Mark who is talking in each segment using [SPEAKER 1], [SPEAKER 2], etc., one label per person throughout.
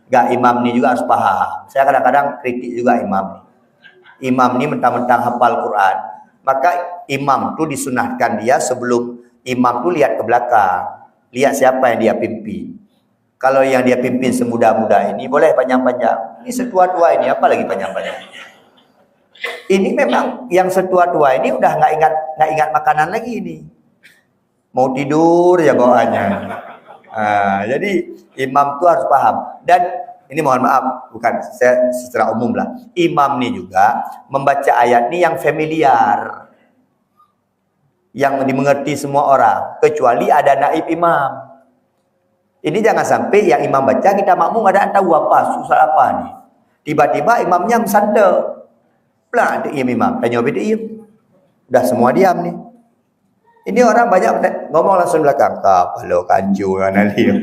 [SPEAKER 1] Enggak, imam ni juga harus paham. Saya kadang-kadang kritik juga imam ni. Imam ni mentang-mentang hafal Quran, maka imam tu disunahkan dia sebelum imam tu lihat ke belakang, lihat siapa yang dia pimpin. Kalau yang dia pimpin semuda-muda ini boleh panjang-panjang. Ini setua-tua ini apa lagi panjang-panjang? Ini memang yang setua-tua ini udah nggak ingat makanan lagi ini. Mau tidur ya bawaannya. Jadi imam tu harus paham. Dan ini mohon maaf, bukan saya secara umum lah. Imam ni juga membaca ayat ni yang familiar, yang dimengerti semua orang, kecuali ada naib imam. Ini jangan sampai yang imam baca kita makmum ada tahu apa susah apa ni. Tiba-tiba imamnya bersanda. Pelan diam imam, tanya apa diam. Dah semua diam ni. Ini orang banyak ngomong langsung belakang. Kalau kanju nanti.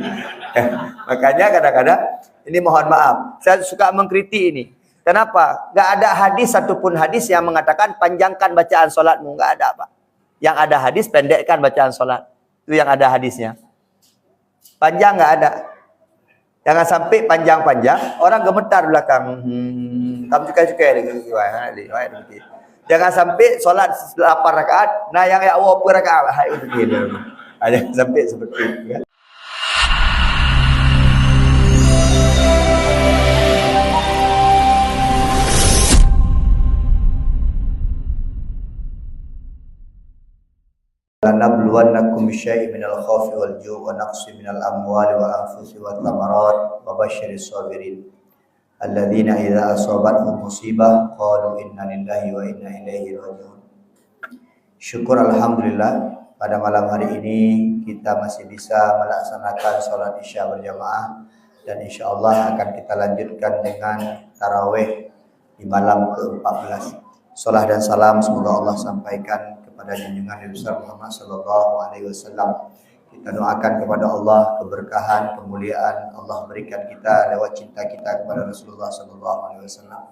[SPEAKER 1] Makanya kadang-kadang ini mohon maaf, saya suka mengkritik ini. Kenapa? Gak ada hadis satupun hadis yang mengatakan panjangkan bacaan solatmu. Gak ada, Pak. Yang ada hadis pendekkan bacaan solat. Itu yang ada hadisnya. Panjang nggak ada. Jangan sampai panjang-panjang orang gemetar belakang. Kamu suka-suka lagi. Jangan sampai solat 8 rakaat, nah yang berapa rakaat? Hai itu gitu. Jangan sampai seperti itu ya. Lanabluwannakum bisyai'in minal khawfi wal ju'i wa naqsin minal amwali wal anfusi wat thamarat wa basyyiris sabirin alladzina idza asabatuhum musibah qalu inna lillahi wa inna ilaihi raji'un. Syukur alhamdulillah pada malam hari ini kita masih bisa melaksanakan salat Isya berjamaah dan insyaallah akan kita lanjutkan dengan tarawih di malam ke-14. Salam dan salam semoga Allah sampaikan kepada junjungan Nabi besar Muhammad sallallahu alaihi wasallam. Kita doakan kepada Allah keberkahan, kemuliaan Allah berikan kita lewat cinta kita kepada Rasulullah sallallahu alaihi wasallam.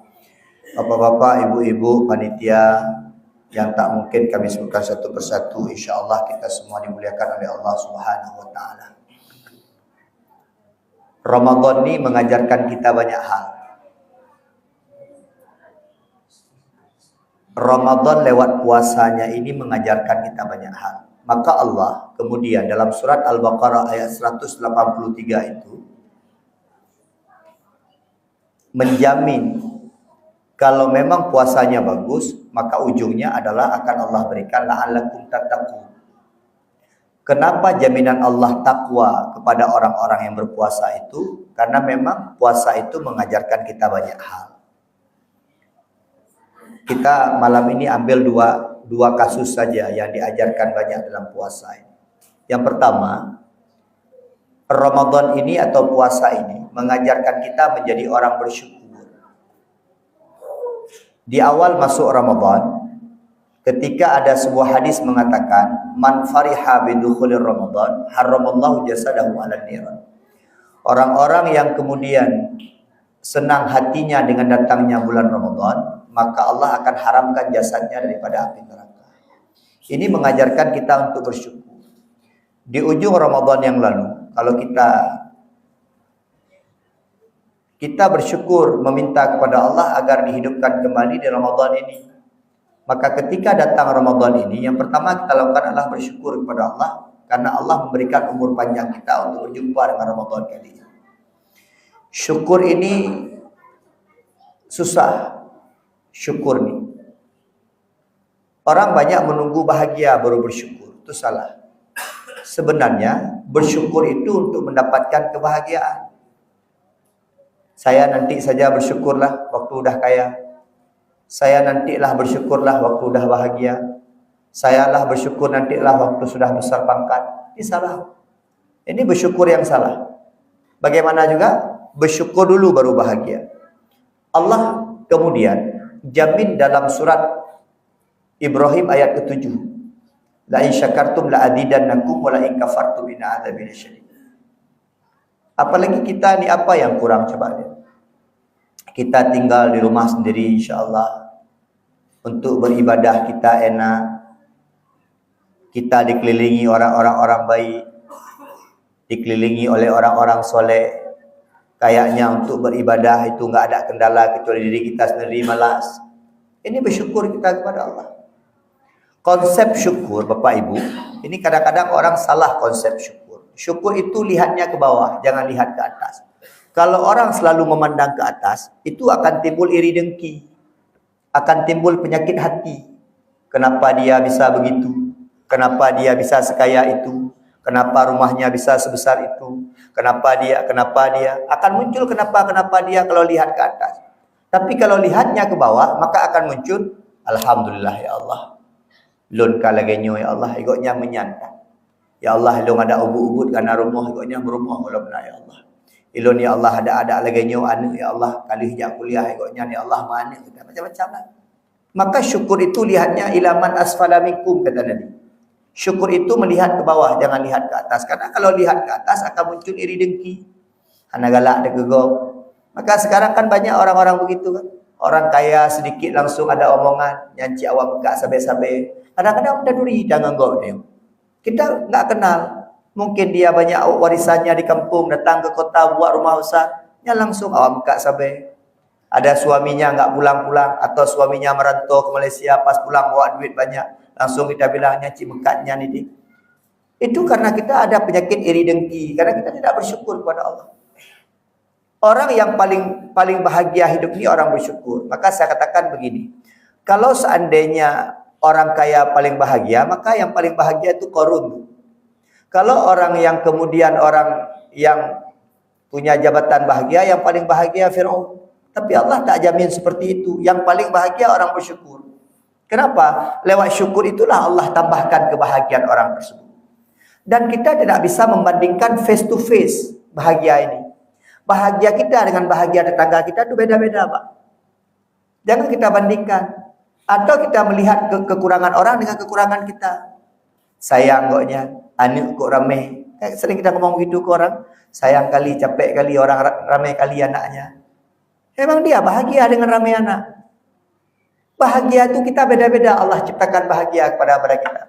[SPEAKER 1] Bapak-bapak, ibu-ibu, panitia yang tak mungkin kami sebutkan satu persatu, insyaallah kita semua dimuliakan oleh Allah Subhanahu wa taala. Ramadan ini mengajarkan kita banyak hal. Ramadan lewat puasanya ini mengajarkan kita banyak hal. Maka Allah kemudian dalam surat Al-Baqarah ayat 183 itu menjamin kalau memang puasanya bagus, maka ujungnya adalah akan Allah berikan la'allakum tattaqun. Kenapa jaminan Allah takwa kepada orang-orang yang berpuasa itu? Karena memang puasa itu mengajarkan kita banyak hal. Kita malam ini ambil dua kasus saja yang diajarkan banyak dalam puasa ini. Yang pertama, Ramadan ini atau puasa ini mengajarkan kita menjadi orang bersyukur. Di awal masuk Ramadan, ketika ada sebuah hadis mengatakan, man fariha bidukhulir Ramadan, haramallahu jasadahu 'alan niran. Orang-orang yang kemudian senang hatinya dengan datangnya bulan Ramadan, maka Allah akan haramkan jasadnya daripada api neraka. Ini mengajarkan kita untuk bersyukur. Di ujung Ramadan yang lalu, kalau kita bersyukur meminta kepada Allah agar dihidupkan kembali di Ramadan ini, maka ketika datang Ramadan ini, yang pertama kita lakukan adalah bersyukur kepada Allah karena Allah memberikan umur panjang kita untuk berjumpa dengan Ramadan kali ini. Syukur ini susah. Syukur nih. Orang banyak menunggu bahagia baru bersyukur. Itu salah. Sebenarnya bersyukur itu untuk mendapatkan kebahagiaan. Saya nanti saja bersyukurlah waktu udah kaya. Saya nantilah bersyukurlah waktu udah bahagia. Sayalah bersyukur nantilah waktu sudah besar pangkat. Ini salah. Ini bersyukur yang salah. Bagaimana juga bersyukur dulu baru bahagia. Allah kemudian jamin dalam surat Ibrahim ayat ke-7. La in syakartum la azidannakum wa la in kafartum inna adzabi lasyadid. Apalagi kita ni apa yang kurang coba lihat. Kita tinggal di rumah sendiri insyaallah. Untuk beribadah kita enak. Kita dikelilingi orang-orang baik. Dikelilingi oleh orang-orang soleh. Kayaknya untuk beribadah itu enggak ada kendala kecuali diri kita sendiri malas. Ini bersyukur kita kepada Allah. Konsep syukur, Bapak Ibu, ini kadang-kadang orang salah konsep syukur. Syukur itu lihatnya ke bawah, jangan lihat ke atas. Kalau orang selalu memandang ke atas, itu akan timbul iri dengki. Akan timbul penyakit hati. Kenapa dia bisa begitu? Kenapa dia bisa sekaya itu? Kenapa rumahnya bisa sebesar itu? Kenapa dia? Akan muncul kenapa dia kalau lihat ke atas. Tapi kalau lihatnya ke bawah, maka akan muncul alhamdulillah ya Allah. Lun kalagenyo ya Allah, igotnya menyantang. Ya Allah, ilung ada ubud-ubud karena rumah, igotnya berumah walaupun ya Allah. Ilun ya Allah ada lagenyo anu ya Allah, kali hijak kuliah igotnya ya Allah mana kita macam-macam lah. Maka syukur itu lihatnya ilaman asfala minkum kata Nabi. Syukur itu melihat ke bawah, jangan lihat ke atas. Karena kalau lihat ke atas akan muncul iri dengki. Anak galak degegok. Maka sekarang kan banyak orang-orang begitu kan. Orang kaya sedikit langsung ada omongan, nyanci awak buka sabe-sabe. Kadang-kadang udah duri jangan gok dia. Kita nggak kenal. Mungkin dia banyak warisannya di kampung, datang ke kota buat rumah besar, nya langsung awak buka sabe. Ada suaminya nggak pulang-pulang atau suaminya merantau ke Malaysia, pas pulang bawa duit banyak, langsung kita bilang nyanci mekatnya nih. Itu karena kita ada penyakit iri dengki, karena kita tidak bersyukur kepada Allah. Orang yang paling bahagia hidup ini orang bersyukur. Maka saya katakan begini, kalau seandainya orang kaya paling bahagia, maka yang paling bahagia itu Qarun. Kalau orang yang kemudian orang yang punya jabatan bahagia, yang paling bahagia Fir'aun. Tapi Allah tak jamin seperti itu. Yang paling bahagia orang bersyukur. Kenapa? Lewat syukur itulah Allah tambahkan kebahagiaan orang tersebut. Dan kita tidak bisa membandingkan face to face bahagia ini. Bahagia kita dengan bahagia tetangga kita itu beda-beda, Pak. Jangan kita bandingkan. Atau kita melihat kekurangan orang dengan kekurangan kita. Sayang koknya, anak kok ramai. Sering kita ngomong gitu ke orang. Sayang kali, capek kali, orang ramai kali anaknya. Memang dia bahagia dengan ramai anak. Bahagia itu kita beda-beda. Allah ciptakan bahagia kepada kita.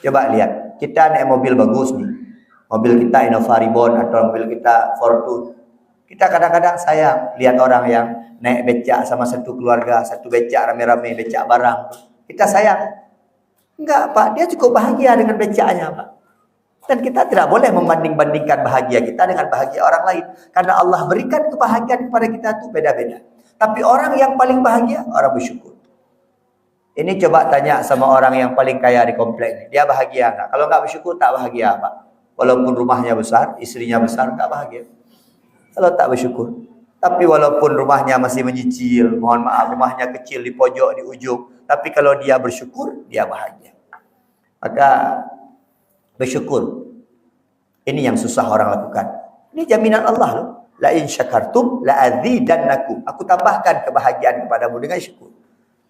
[SPEAKER 1] Coba lihat, kita naik mobil bagus nih. Mobil kita Innova Reborn atau mobil kita Fortune. Kita kadang-kadang sayang lihat orang yang naik becak sama satu keluarga, satu becak rame-rame, becak barang. Kita sayang. Enggak, Pak. Dia cukup bahagia dengan becaknya, Pak. Dan kita tidak boleh membanding-bandingkan bahagia kita dengan bahagia orang lain. Karena Allah berikan kebahagiaan kepada kita itu beda-beda. Tapi orang yang paling bahagia, orang bersyukur. Ini coba tanya sama orang yang paling kaya di komplek ini. Dia bahagia enggak? Kalau enggak bersyukur, tak bahagia, Pak. Walaupun rumahnya besar, istrinya besar, tak bahagia. Kalau tak bersyukur. Tapi walaupun rumahnya masih menyicil, mohon maaf, rumahnya kecil di pojok, di ujung. Tapi kalau dia bersyukur, dia bahagia. Maka bersyukur. Ini yang susah orang lakukan. Ini jaminan Allah loh. La in syakartum la azidannakum. Aku tambahkan kebahagiaan kepadamu dengan syukur.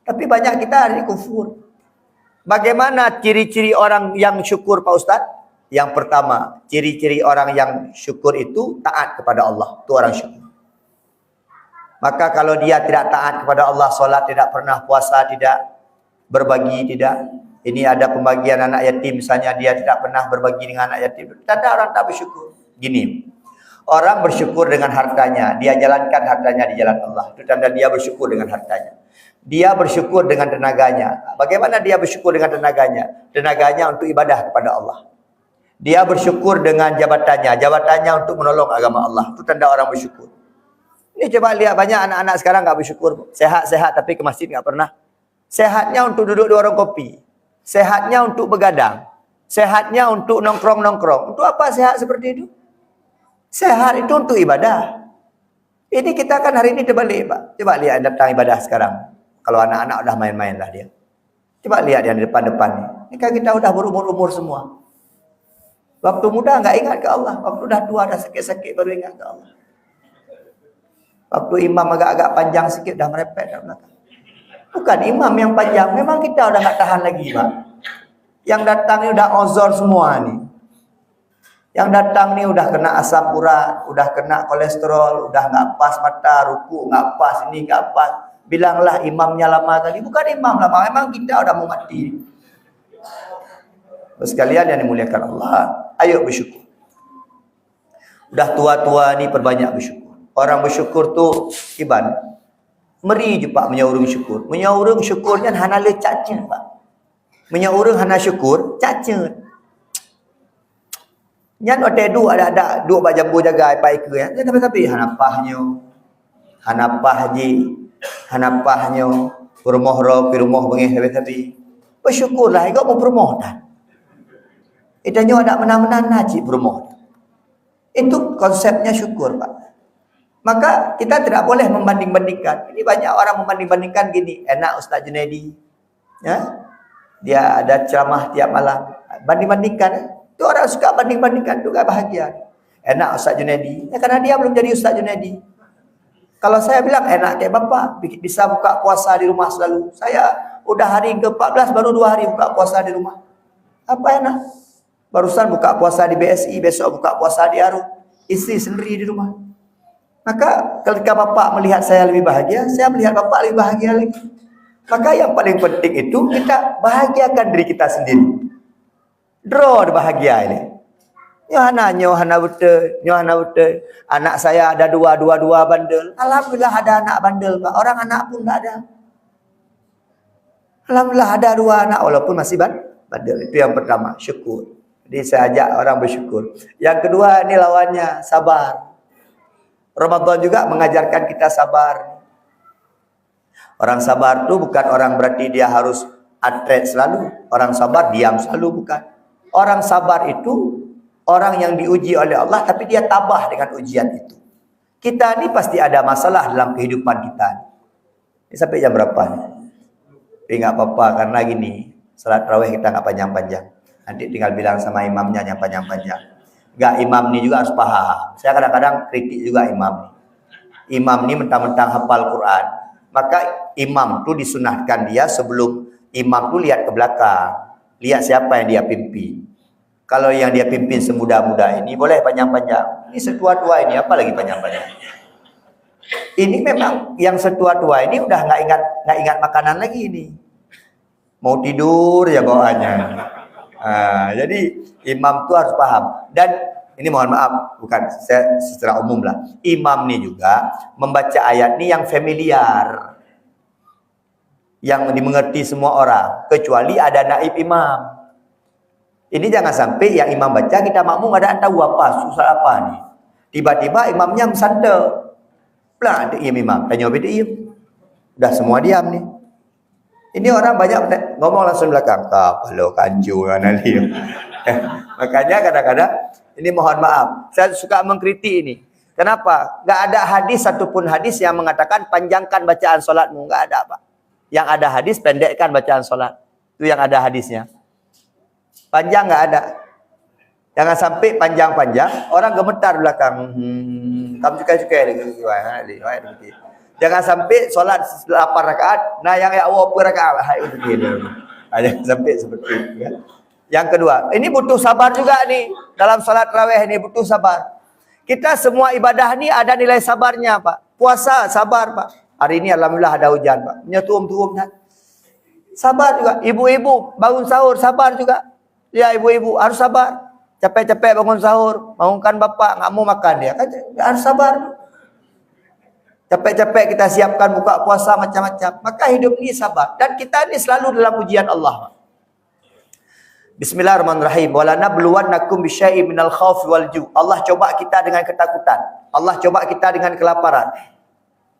[SPEAKER 1] Tapi banyak kita hari ini kufur. Bagaimana ciri-ciri orang yang syukur, Pak Ustaz? Yang pertama, ciri-ciri orang yang syukur itu taat kepada Allah. Itu orang syukur. Maka kalau dia tidak taat kepada Allah, solat tidak pernah, puasa tidak, berbagi tidak. Ini ada pembagian anak yatim, misalnya dia tidak pernah berbagi dengan anak yatim. Tanda orang tak bersyukur. Gini, orang bersyukur dengan hartanya, dia jalankan hartanya di jalan Allah. Itu tanda dia bersyukur dengan hartanya. Dia bersyukur dengan tenaganya. Bagaimana dia bersyukur dengan tenaganya? Tenaganya untuk ibadah kepada Allah. Dia bersyukur dengan jabatannya. Jabatannya untuk menolong agama Allah. Itu tanda orang bersyukur. Ini coba lihat banyak anak-anak sekarang nggak bersyukur. Sehat-sehat tapi ke masjid nggak pernah. Sehatnya untuk duduk di warung kopi. Sehatnya untuk begadang. Sehatnya untuk nongkrong-nongkrong. Untuk apa sehat seperti itu? Sehat itu untuk ibadah. Ini kita kan hari ini terbalik, Pak. Coba lihat datang ibadah sekarang. Kalau anak-anak udah main-main lah dia. Coba lihat yang di depan-depan nih. Ini kan kita udah berumur-umur semua. Waktu muda nggak ingat ke Allah. Waktu udah tua, dah sakit-sakit baru ingat ke Allah. Waktu imam agak-agak panjang sikit dah merepet dah belakang. Bukan imam yang panjang. Memang kita udah nggak tahan lagi, Pak. Yang datang ni udah ozor semua nih. Yang datang ni udah kena asam urat, udah kena kolesterol, udah nggak pas mata, ruku nggak pas, ini nggak pas. Bilanglah imamnya lama kali. Bukan imam lama, memang kita udah mau mati. Sekalian yang dimuliakan Allah, ayo bersyukur. Udah tua-tua ni perbanyak bersyukur. Orang bersyukur tu Iban meri je pak menyaurung syukur. Menyaurung syukurnya hana le caca pak. Menyaurung hana syukur caca. Nyan ote du ada dua bak jambu jaga pai ke ya. Tapi hanapahnya. Hanapah ji. Hanapahnya rumah ro pi rumah bengih tapi bersyukurlah ikut mau rumah dah. Itanya ada menang-menang naji rumah. Itu konsepnya syukur, Pak. Maka kita tidak boleh membanding-bandingkan. Ini banyak orang membanding-bandingkan gini. Enak Ustaz Junaidi. Ya. Dia ada ceramah tiap malam. Banding-bandingkan. Itu orang suka banding-bandingkan. Itu gak bahagia. Enak Ustaz Junaidi. Ya, karena dia belum jadi Ustaz Junaidi. Kalau saya bilang enak kayak Bapak. Bisa buka puasa di rumah selalu. Saya udah hari ke-14 baru 2 hari buka puasa di rumah. Apa enak? Barusan buka puasa di BSI, besok buka puasa di Aru. Istri sendiri di rumah. Maka ketika Bapak melihat saya lebih bahagia, saya melihat Bapak lebih bahagia lagi. Maka yang paling penting itu kita bahagiakan diri kita sendiri. Draw bahagia ini. Nyohana betul. Anak saya ada dua bandel. Alhamdulillah ada anak bandel, Pak. Orang anak pun tak ada. Alhamdulillah ada 2 anak walaupun masih bandel. Itu yang pertama, syukur. Jadi saya ajak orang bersyukur. Yang kedua ini lawannya sabar. Ramadan juga mengajarkan kita sabar. Orang sabar itu bukan orang berarti dia harus atlet selalu. Orang sabar diam selalu bukan. Orang sabar itu orang yang diuji oleh Allah tapi dia tabah dengan ujian itu. Kita ini pasti ada masalah dalam kehidupan kita. Ini sampai jam berapa nih? Tapi nggak apa-apa karena gini, salat tarawih kita nggak panjang-panjang. Nanti tinggal bilang sama imamnya yang panjang-panjang. Enggak, imam ni juga harus paham. Saya kadang-kadang kritik juga imam ni. Imam ni mentang-mentang hafal Quran. Maka imam tu disunahkan dia sebelum imam tu lihat ke belakang. Lihat siapa yang dia pimpin. Kalau yang dia pimpin semuda-muda ini boleh panjang-panjang. Ini setua-tua ini apa lagi panjang-panjang. Ini memang yang setua-tua ini udah nggak ingat makanan lagi ini. Mau tidur ya bawaannya. Jadi imam tu harus paham. Dan ini mohon maaf, bukan saya secara umum lah. Imam ni juga membaca ayat ni yang familiar, yang dimengerti semua orang, kecuali ada naib imam. Ini jangan sampai yang imam baca kita makmum ada tahu apa susah apa ni. Tiba-tiba imamnya bersanda. Pelan ada imam, tanya beda Dah semua diam ni. Ini orang banyak ngomong langsung belakang. Kalau kanju nanti. Makanya kadang-kadang ini mohon maaf. Saya suka mengkritik ini. Kenapa? Gak ada hadis satupun hadis yang mengatakan panjangkan bacaan solatmu. Gak ada, Pak. Yang ada hadis pendekkan bacaan solat. Itu yang ada hadisnya. Panjang gak ada. Jangan sampai panjang-panjang orang gemetar belakang. Kamu suka-suka jangan sampai solat 8 rakaat, nah yang awal rakaat. Jangan sampai seperti itu ya. Yang kedua, ini butuh sabar juga nih. Dalam solat tarawih ini butuh sabar. Kita semua ibadah ni ada nilai sabarnya, Pak. Puasa sabar, Pak. Hari ini alhamdulillah ada hujan, Pak. Nyetum-tum kan. Sabar juga. Ibu-ibu bangun sahur sabar juga. Ya ibu-ibu harus sabar. Capek-capek bangun sahur, bangunkan bapak nggak mau makan dia. Kan harus sabar. Capek-capek kita siapkan buka puasa macam-macam. Maka hidup ini sabar. Dan kita ini selalu dalam ujian Allah. Bismillahirrahmanirrahim. Wala nabluwannakum bisyai'in minal khaufi wal ju'. Allah coba kita dengan ketakutan. Allah coba kita dengan kelaparan.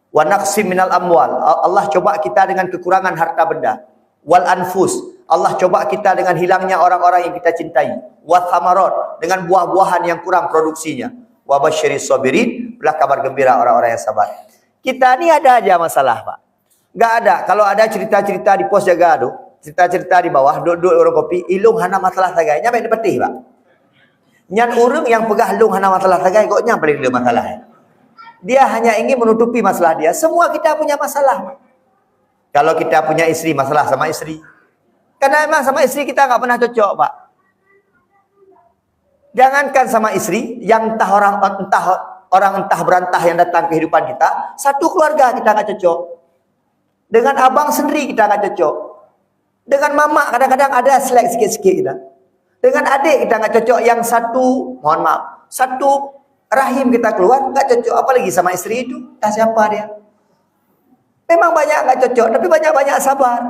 [SPEAKER 1] Wa naqsim minal amwal. Allah coba kita dengan kekurangan harta benda. Wal anfus. Allah coba kita dengan hilangnya orang-orang yang kita cintai. Wa thamarat. Dengan buah-buahan yang kurang produksinya. Wa basyiris sabirin. Belah kabar gembira orang-orang yang sabar. Kita ni ada aja masalah, Pak. Enggak ada. Kalau ada cerita-cerita di pos jaga tu, cerita-cerita di bawah, duduk orang kopi, ilung hana masalah tagai. Nyampe dipetih, Pak. Nyan urang yang pegah lung hana masalah tagai, kok nyampe dia masalah. Dia hanya ingin menutupi masalah dia. Semua kita punya masalah, Pak. Kalau kita punya istri, masalah sama istri. Karena memang sama istri kita enggak pernah cocok, Pak. Jangankan sama istri, yang entah entah berantah yang datang ke kehidupan kita, satu keluarga kita nggak cocok. Dengan abang sendiri kita nggak cocok. Dengan mama kadang-kadang ada selek sikit-sikit kita. Dengan adik kita nggak cocok. Yang satu, mohon maaf, satu Rahim kita keluar, nggak cocok. Apalagi sama istri itu. Entah siapa dia. Memang banyak nggak cocok, tapi banyak-banyak sabar.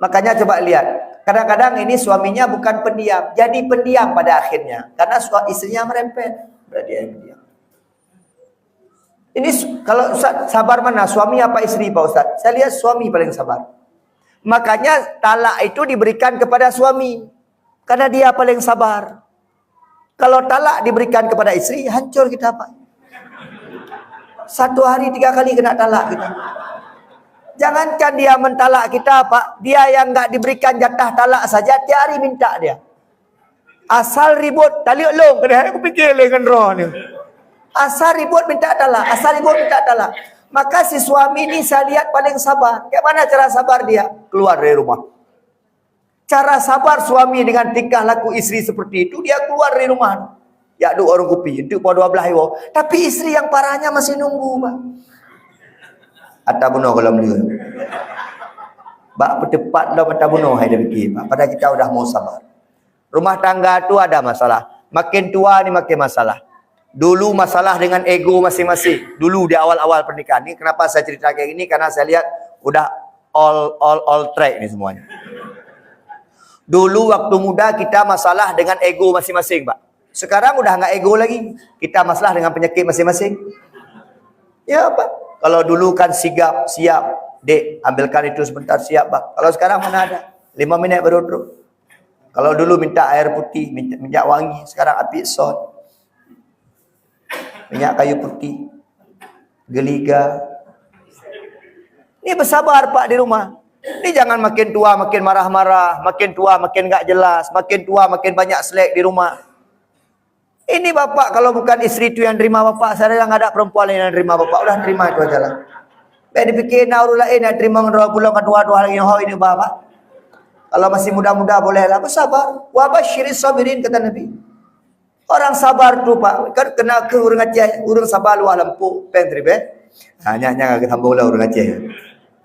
[SPEAKER 1] Makanya coba lihat. Kadang-kadang ini suaminya bukan pendiam. Jadi pendiam pada akhirnya. Karena istrinya merempet. Berarti dia yang pendiam. Ini kalau Ustaz, sabar mana? Suami apa istri Pak Ustaz? Saya lihat suami paling sabar. Makanya talak itu diberikan kepada suami. Karena dia paling sabar. Kalau talak diberikan kepada istri, hancur kita Pak. 1 hari 3 kali kena talak kita. Jangankan dia mentalak kita Pak. Dia yang nggak diberikan jatah talak saja, tiap hari minta dia. Asal ribut, taliuk long. Aku fikir dengan roh ni. Asal ribut minta talak. Asal ribut minta talak. Maka si suami ni saya lihat paling sabar. Kayak mana cara sabar dia? Keluar dari rumah. Cara sabar suami dengan tingkah laku istri seperti itu, dia keluar dari rumah. Ya duk orang kopi, duk pada 12 hari. Tapi istri yang parahnya masih nunggu, Pak. Atau bunuh kalau beliau. Bak berdebat dah mata bunuh hai dia fikir, Pak. Padahal kita sudah mau sabar. Rumah tangga tu ada masalah. Makin tua ni makin masalah. Dulu masalah dengan ego masing-masing. Dulu di awal-awal pernikahan ni, kenapa saya cerita kayak gini? Karena saya lihat udah all track ni semuanya. Dulu waktu muda kita masalah dengan ego masing-masing, Pak. Sekarang udah nggak ego lagi. Kita masalah dengan penyakit masing-masing. Ya, Pak. Kalau dulu kan sigap, siap. Dek, ambilkan itu sebentar, siap, Pak. Kalau sekarang mana ada? 5 minit baru terus. Kalau dulu minta air putih, minyak wangi. Sekarang api son. Minyak kayu putih, geliga. Ini bersabar Pak di rumah. Ini jangan makin tua makin marah-marah, makin tua makin gak jelas, makin tua makin banyak selek di rumah. Ini bapak kalau bukan istri itu yang terima bapak, saya yang ada perempuan yang terima bapak, udah terima itu aja lah. Biar dipikir nauru lain yang terima ngerol pulang kedua-dua lagi ini bapak. Kalau masih muda-muda bolehlah bersabar. Wa basyiris sabirin kata Nabi. Orang sabar tu Pak, kan kena ke urang Aceh, urang sabar luar lampu, pentri be. Hanya ke sambung lah urang Aceh.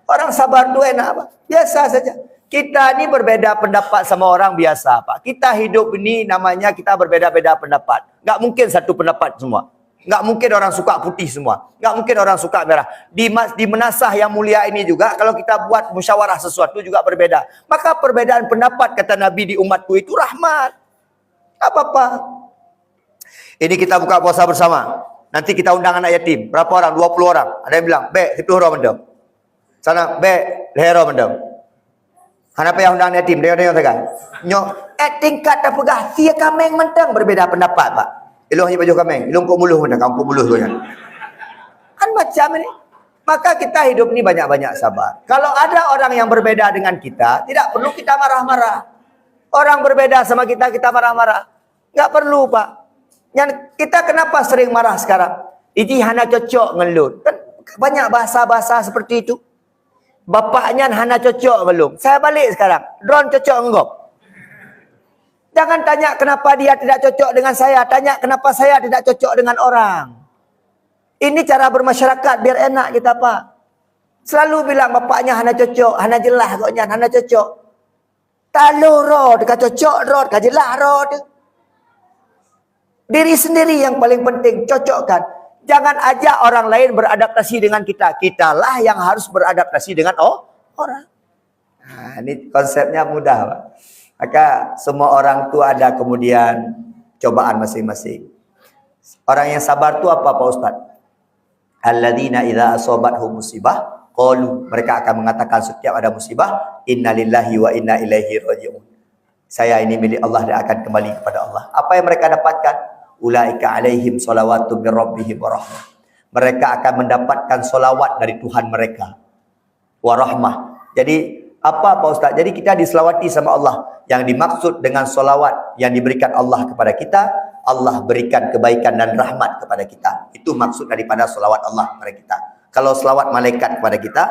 [SPEAKER 1] Orang sabar tu enak Pak, biasa saja. Kita ni berbeda pendapat sama orang biasa Pak. Kita hidup ini namanya kita berbeda-beda pendapat. Enggak mungkin satu pendapat semua. Enggak mungkin orang suka putih semua. Enggak mungkin orang suka merah. Di menasah yang mulia ini juga kalau kita buat musyawarah sesuatu juga berbeda. Maka perbedaan pendapat kata Nabi di umatku itu rahmat. Apa-apa. Ini kita buka puasa bersama. Nanti kita undang anak yatim. Berapa orang? 20 orang. Ada yang bilang, "Be, itu orang mendem." Sana, "Be, lehero mendem." Kenapa yang undang yatim? Dia katakan, "Nyok, tingkat apa gah? Tia kameng mentang berbeda pendapat, Pak." Ilung hanya baju kameng, ilung kok muluh mentang, kamu kok muluh tu kan. Kan macam ini. Maka kita hidup ni banyak-banyak sabar. Kalau ada orang yang berbeda dengan kita, tidak perlu kita marah-marah. Orang berbeda sama kita marah-marah. Enggak perlu, Pak. Yang kita kenapa sering marah sekarang? Iji hana cocok ngelut. Kan banyak bahasa-bahasa seperti itu. Bapaknya hana cocok belum. Saya balik sekarang. Drone cocok ngop. Jangan tanya kenapa dia tidak cocok dengan saya. Tanya kenapa saya tidak cocok dengan orang. Ini cara bermasyarakat biar enak kita Pak. Selalu bilang bapaknya hana cocok. Hana jelas koknya. Hana cocok. Talu rod. Dekat cocok rod. Dekat jelas rod. Diri sendiri yang paling penting, cocokkan. Jangan ajak orang lain beradaptasi dengan kita. Kitalah yang harus beradaptasi dengan orang. Nah, ini konsepnya mudah, Pak. Maka semua orang tu ada kemudian cobaan masing-masing. Orang yang sabar tu apa Pak Ustaz? Alladzina idza asabathum musibah qalu, mereka akan mengatakan setiap ada musibah, innalillahi wa inna ilaihi raji'un. Saya ini milik Allah dan akan kembali kepada Allah. Apa yang mereka dapatkan? Ulaika alaihim salawatu min rabbihim wa rahmah. Mereka akan mendapatkan solawat dari Tuhan mereka. Wa rahmah. Jadi apa Pak Ustaz? Jadi kita diselawati sama Allah. Yang dimaksud dengan solawat yang diberikan Allah kepada kita, Allah berikan kebaikan dan rahmat kepada kita. Itu maksud daripada solawat Allah kepada kita. Kalau selawat malaikat kepada kita,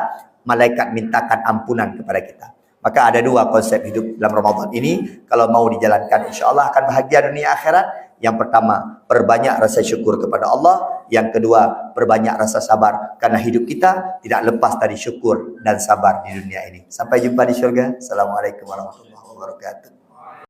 [SPEAKER 1] malaikat mintakan ampunan kepada kita. Maka ada dua konsep hidup dalam Ramadan ini. Kalau mau dijalankan, insya Allah akan bahagia dunia akhirat. Yang pertama, perbanyak rasa syukur kepada Allah. Yang kedua, perbanyak rasa sabar. Karena hidup kita tidak lepas dari syukur dan sabar di dunia ini. Sampai jumpa di syurga. Assalamualaikum warahmatullahi wabarakatuh.